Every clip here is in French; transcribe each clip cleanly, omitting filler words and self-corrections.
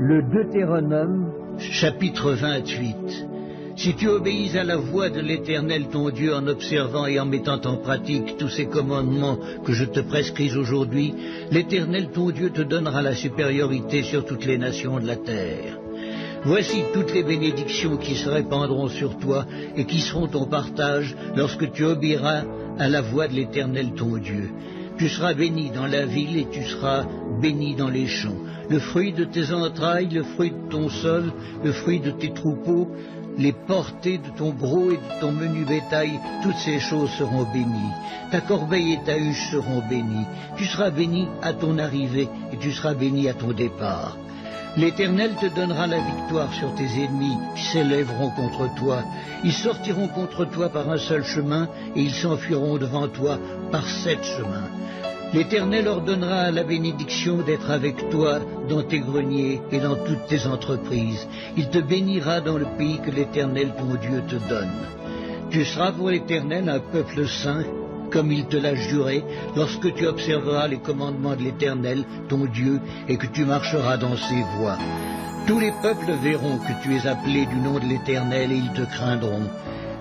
Le Deutéronome, chapitre 28. Si tu obéis à la voix de l'Éternel ton Dieu en observant et en mettant en pratique tous ces commandements que je te prescris aujourd'hui, l'Éternel ton Dieu te donnera la supériorité sur toutes les nations de la terre. Voici toutes les bénédictions qui se répandront sur toi et qui seront ton partage lorsque tu obéiras à la voix de l'Éternel ton Dieu. Tu seras béni dans la ville et tu seras béni dans les champs. Le fruit de tes entrailles, le fruit de ton sol, le fruit de tes troupeaux, les portées de ton gros et de ton menu bétail, toutes ces choses seront bénies. Ta corbeille et ta huche seront bénies. Tu seras béni à ton arrivée et tu seras béni à ton départ. L'Éternel te donnera la victoire sur tes ennemis qui s'élèveront contre toi. Ils sortiront contre toi par un seul chemin et ils s'enfuiront devant toi par 7 chemins. L'Éternel ordonnera la bénédiction d'être avec toi dans tes greniers et dans toutes tes entreprises. Il te bénira dans le pays que l'Éternel ton Dieu te donne. Tu seras pour l'Éternel un peuple saint, comme il te l'a juré, lorsque tu observeras les commandements de l'Éternel ton Dieu et que tu marcheras dans ses voies. Tous les peuples verront que tu es appelé du nom de l'Éternel et ils te craindront.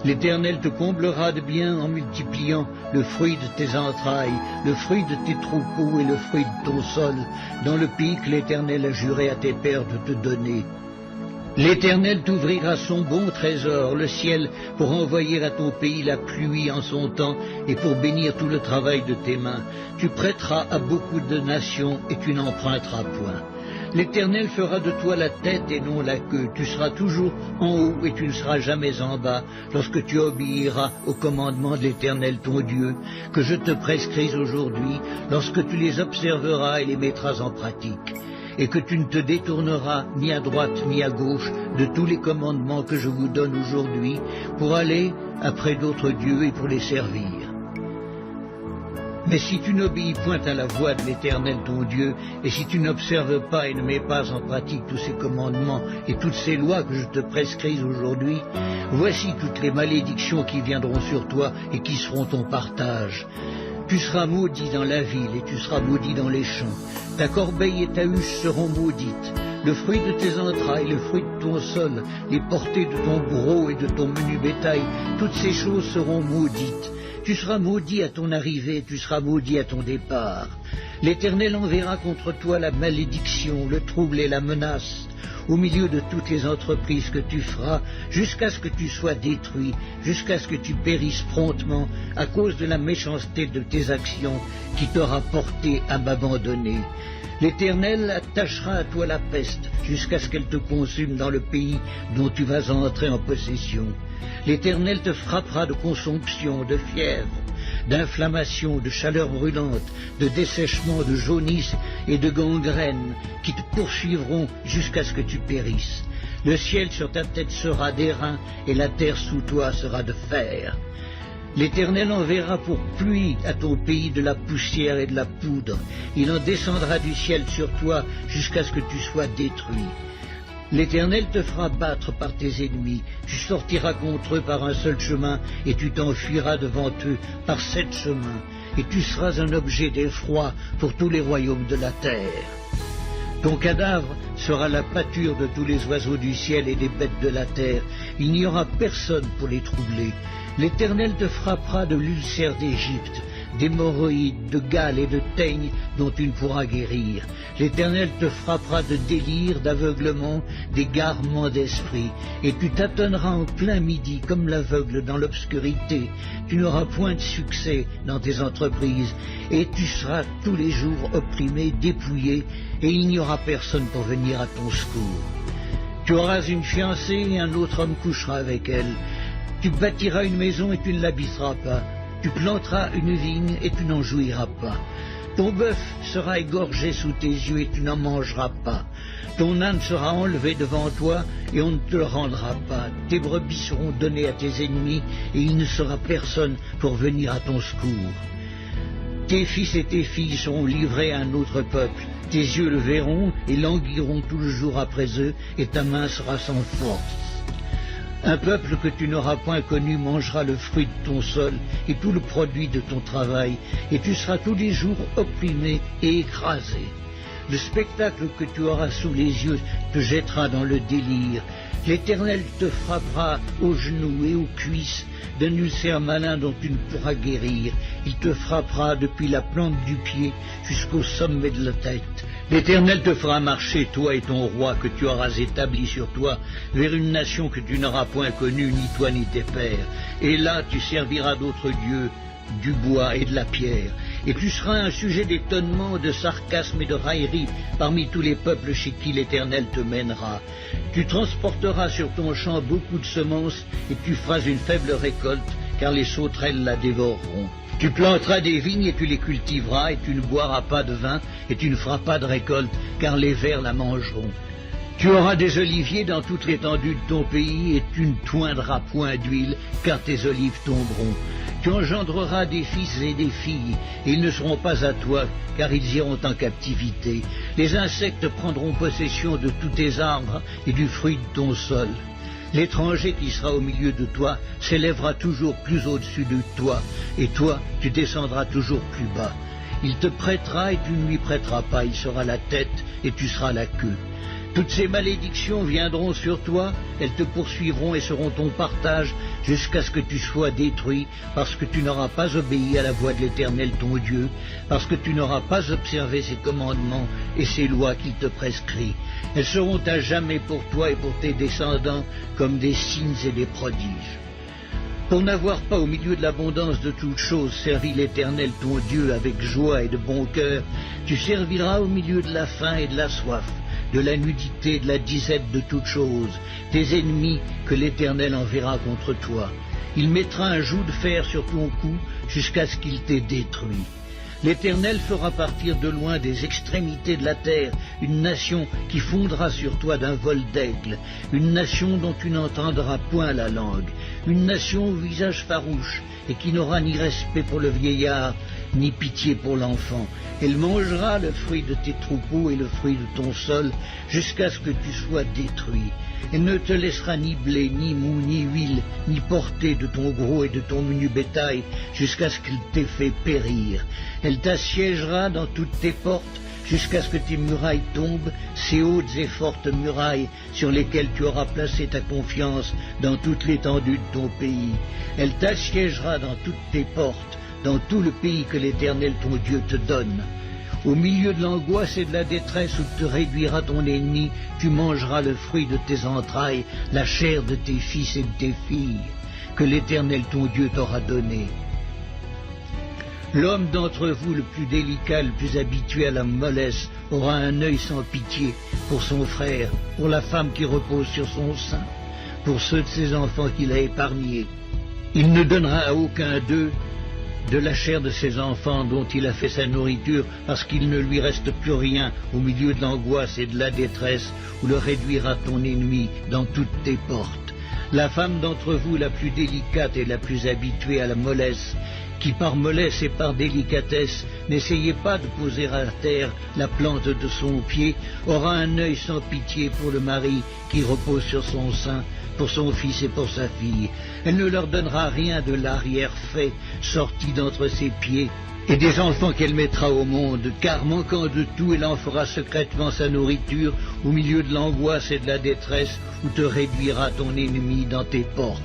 L'Éternel te comblera de bien en multipliant le fruit de tes entrailles, le fruit de tes troupeaux et le fruit de ton sol, dans le pays que l'Éternel a juré à tes pères de te donner. L'Éternel t'ouvrira son bon trésor, le ciel, pour envoyer à ton pays la pluie en son temps et pour bénir tout le travail de tes mains. Tu prêteras à beaucoup de nations et tu n'emprunteras point. L'Éternel fera de toi la tête et non la queue. Tu seras toujours en haut et tu ne seras jamais en bas, lorsque tu obéiras aux commandements de l'Éternel ton Dieu, que je te prescris aujourd'hui, lorsque tu les observeras et les mettras en pratique, et que tu ne te détourneras ni à droite ni à gauche de tous les commandements que je vous donne aujourd'hui, pour aller après d'autres dieux et pour les servir. Mais si tu n'obéis point à la voix de l'Éternel ton Dieu, et si tu n'observes pas et ne mets pas en pratique tous ces commandements et toutes ces lois que je te prescris aujourd'hui, voici toutes les malédictions qui viendront sur toi et qui seront ton partage. Tu seras maudit dans la ville et tu seras maudit dans les champs. Ta corbeille et ta huche seront maudites. Le fruit de tes entrailles, le fruit de ton sol, les portées de ton gros et de ton menu bétail, toutes ces choses seront maudites. Tu seras maudit à ton arrivée, tu seras maudit à ton départ. L'Éternel enverra contre toi la malédiction, le trouble et la menace, au milieu de toutes les entreprises que tu feras, jusqu'à ce que tu sois détruit, jusqu'à ce que tu périsses promptement, à cause de la méchanceté de tes actions qui t'aura porté à m'abandonner. L'Éternel attachera à toi la peste, jusqu'à ce qu'elle te consume dans le pays dont tu vas entrer en possession. L'Éternel te frappera de consomption, de fièvre, d'inflammation, de chaleur brûlante, de dessèchement, de jaunisse et de gangrène, qui te poursuivront jusqu'à ce que tu périsses. Le ciel sur ta tête sera d'airain, et la terre sous toi sera de fer. L'Éternel enverra pour pluie à ton pays de la poussière et de la poudre. Il en descendra du ciel sur toi jusqu'à ce que tu sois détruit. L'Éternel te fera battre par tes ennemis. Tu sortiras contre eux par un seul chemin et tu t'enfuiras devant eux par 7 chemins. Et tu seras un objet d'effroi pour tous les royaumes de la terre. Ton cadavre sera la pâture de tous les oiseaux du ciel et des bêtes de la terre. Il n'y aura personne pour les troubler. L'Éternel te frappera de l'ulcère d'Égypte, d'hémorroïdes, de gales et de teignes dont tu ne pourras guérir. L'Éternel te frappera de délire, d'aveuglement, d'égarement d'esprit, et tu tâtonneras en plein midi comme l'aveugle dans l'obscurité. Tu n'auras point de succès dans tes entreprises, et tu seras tous les jours opprimé, dépouillé, et il n'y aura personne pour venir à ton secours. Tu auras une fiancée et un autre homme couchera avec elle. Tu bâtiras une maison et tu ne l'habiteras pas. Tu planteras une vigne et tu n'en jouiras pas. Ton bœuf sera égorgé sous tes yeux et tu n'en mangeras pas. Ton âne sera enlevé devant toi et on ne te le rendra pas. Tes brebis seront données à tes ennemis et il ne sera personne pour venir à ton secours. Tes fils et tes filles seront livrés à un autre peuple. Tes yeux le verront et languiront tout le jour après eux et ta main sera sans force. Un peuple que tu n'auras point connu mangera le fruit de ton sol et tout le produit de ton travail, et tu seras tous les jours opprimé et écrasé. Le spectacle que tu auras sous les yeux te jettera dans le délire. L'Éternel te frappera aux genoux et aux cuisses d'un ulcère malin dont tu ne pourras guérir. Il te frappera depuis la plante du pied jusqu'au sommet de la tête. L'Éternel te fera marcher, toi et ton roi que tu auras établi sur toi, vers une nation que tu n'auras point connue, ni toi ni tes pères. Et là tu serviras d'autres dieux, du bois et de la pierre. Et tu seras un sujet d'étonnement, de sarcasme et de raillerie parmi tous les peuples chez qui l'Éternel te mènera. Tu transporteras sur ton champ beaucoup de semences et tu feras une faible récolte, car les sauterelles la dévoreront. Tu planteras des vignes et tu les cultiveras, et tu ne boiras pas de vin, et tu ne feras pas de récolte, car les vers la mangeront. Tu auras des oliviers dans toute l'étendue de ton pays, et tu ne toindras point d'huile, car tes olives tomberont. Tu engendreras des fils et des filles, et ils ne seront pas à toi, car ils iront en captivité. Les insectes prendront possession de tous tes arbres et du fruit de ton sol. L'étranger qui sera au milieu de toi s'élèvera toujours plus au-dessus de toi, et toi, tu descendras toujours plus bas. Il te prêtera et tu ne lui prêteras pas, il sera la tête et tu seras la queue. Toutes ces malédictions viendront sur toi, elles te poursuivront et seront ton partage jusqu'à ce que tu sois détruit, parce que tu n'auras pas obéi à la voix de l'Éternel ton Dieu, parce que tu n'auras pas observé ses commandements et ses lois qu'il te prescrit. Elles seront à jamais pour toi et pour tes descendants comme des signes et des prodiges. Pour n'avoir pas au milieu de l'abondance de toutes choses servi l'Éternel ton Dieu avec joie et de bon cœur, tu serviras au milieu de la faim et de la soif, de la nudité, de la disette de toutes choses, tes ennemis que l'Éternel enverra contre toi. Il mettra un joug de fer sur ton cou jusqu'à ce qu'il t'ait détruit. L'Éternel fera partir de loin des extrémités de la terre une nation qui fondra sur toi d'un vol d'aigle, une nation dont tu n'entendras point la langue, une nation au visage farouche et qui n'aura ni respect pour le vieillard, ni pitié pour l'enfant. Elle mangera le fruit de tes troupeaux et le fruit de ton sol jusqu'à ce que tu sois détruit. Elle ne te laissera ni blé, ni mou, ni huile, ni portée de ton gros et de ton menu bétail jusqu'à ce qu'il t'ait fait périr. Elle t'assiégera dans toutes tes portes jusqu'à ce que tes murailles tombent, ces hautes et fortes murailles sur lesquelles tu auras placé ta confiance dans toute l'étendue de ton pays. Elle t'assiégera dans toutes tes portes, dans tout le pays que l'Éternel ton Dieu te donne. Au milieu de l'angoisse et de la détresse où te réduira ton ennemi, tu mangeras le fruit de tes entrailles, la chair de tes fils et de tes filles, que l'Éternel ton Dieu t'aura donné. L'homme d'entre vous le plus délicat, le plus habitué à la mollesse, aura un œil sans pitié pour son frère, pour la femme qui repose sur son sein, pour ceux de ses enfants qu'il a épargnés. Il ne donnera à aucun d'eux de la chair de ses enfants dont il a fait sa nourriture, parce qu'il ne lui reste plus rien au milieu de l'angoisse et de la détresse, où le réduira ton ennemi dans toutes tes portes. La femme d'entre vous la plus délicate et la plus habituée à la mollesse, qui par mollesse et par délicatesse n'essayez pas de poser à terre la plante de son pied, aura un œil sans pitié pour le mari qui repose sur son sein, pour son fils et pour sa fille. Elle ne leur donnera rien de l'arrière-fait sorti d'entre ses pieds et des enfants qu'elle mettra au monde, car manquant de tout, elle en fera secrètement sa nourriture au milieu de l'angoisse et de la détresse où te réduira ton ennemi dans tes portes.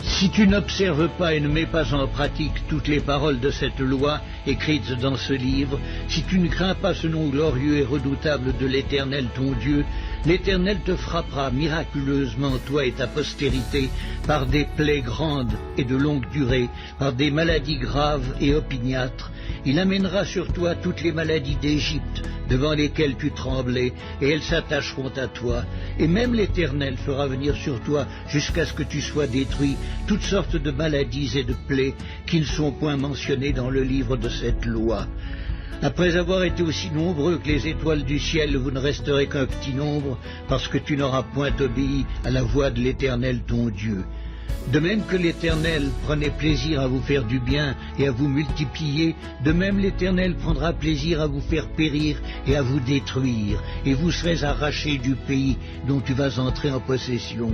Si tu n'observes pas et ne mets pas en pratique toutes les paroles de cette loi écrites dans ce livre, si tu ne crains pas ce nom glorieux et redoutable de l'Éternel ton Dieu, l'Éternel te frappera miraculeusement, toi et ta postérité, par des plaies grandes et de longue durée, par des maladies graves et opiniâtres. Il amènera sur toi toutes les maladies d'Égypte, devant lesquelles tu tremblais, et elles s'attacheront à toi. Et même l'Éternel fera venir sur toi, jusqu'à ce que tu sois détruit, toutes sortes de maladies et de plaies qui ne sont point mentionnées dans le livre de cette loi. Après avoir été aussi nombreux que les étoiles du ciel, vous ne resterez qu'un petit nombre, parce que tu n'auras point obéi à la voix de l'Éternel ton Dieu. De même que l'Éternel prenait plaisir à vous faire du bien et à vous multiplier, de même l'Éternel prendra plaisir à vous faire périr et à vous détruire, et vous serez arrachés du pays dont tu vas entrer en possession.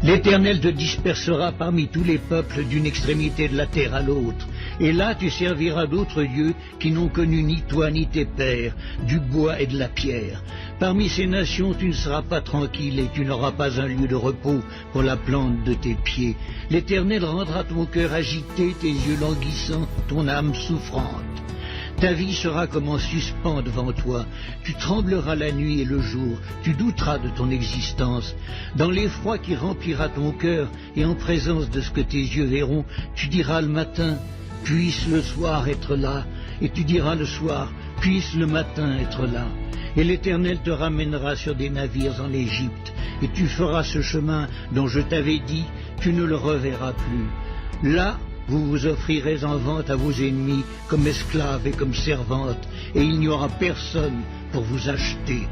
L'Éternel te dispersera parmi tous les peuples d'une extrémité de la terre à l'autre, Et là tu serviras d'autres dieux qui n'ont connu ni toi ni tes pères, du bois et de la pierre. Parmi ces nations tu ne seras pas tranquille et tu n'auras pas un lieu de repos pour la plante de tes pieds. L'Éternel rendra ton cœur agité, tes yeux languissants, ton âme souffrante. Ta vie sera comme en suspens devant toi, tu trembleras la nuit et le jour, tu douteras de ton existence. Dans l'effroi qui remplira ton cœur et en présence de ce que tes yeux verront, tu diras le matin, puisse le soir être là, et tu diras le soir, puisse le matin être là. Et l'Éternel te ramènera sur des navires en Égypte, et tu feras ce chemin dont je t'avais dit, tu ne le reverras plus. Là, vous vous offrirez en vente à vos ennemis comme esclaves et comme servantes, et il n'y aura personne pour vous acheter.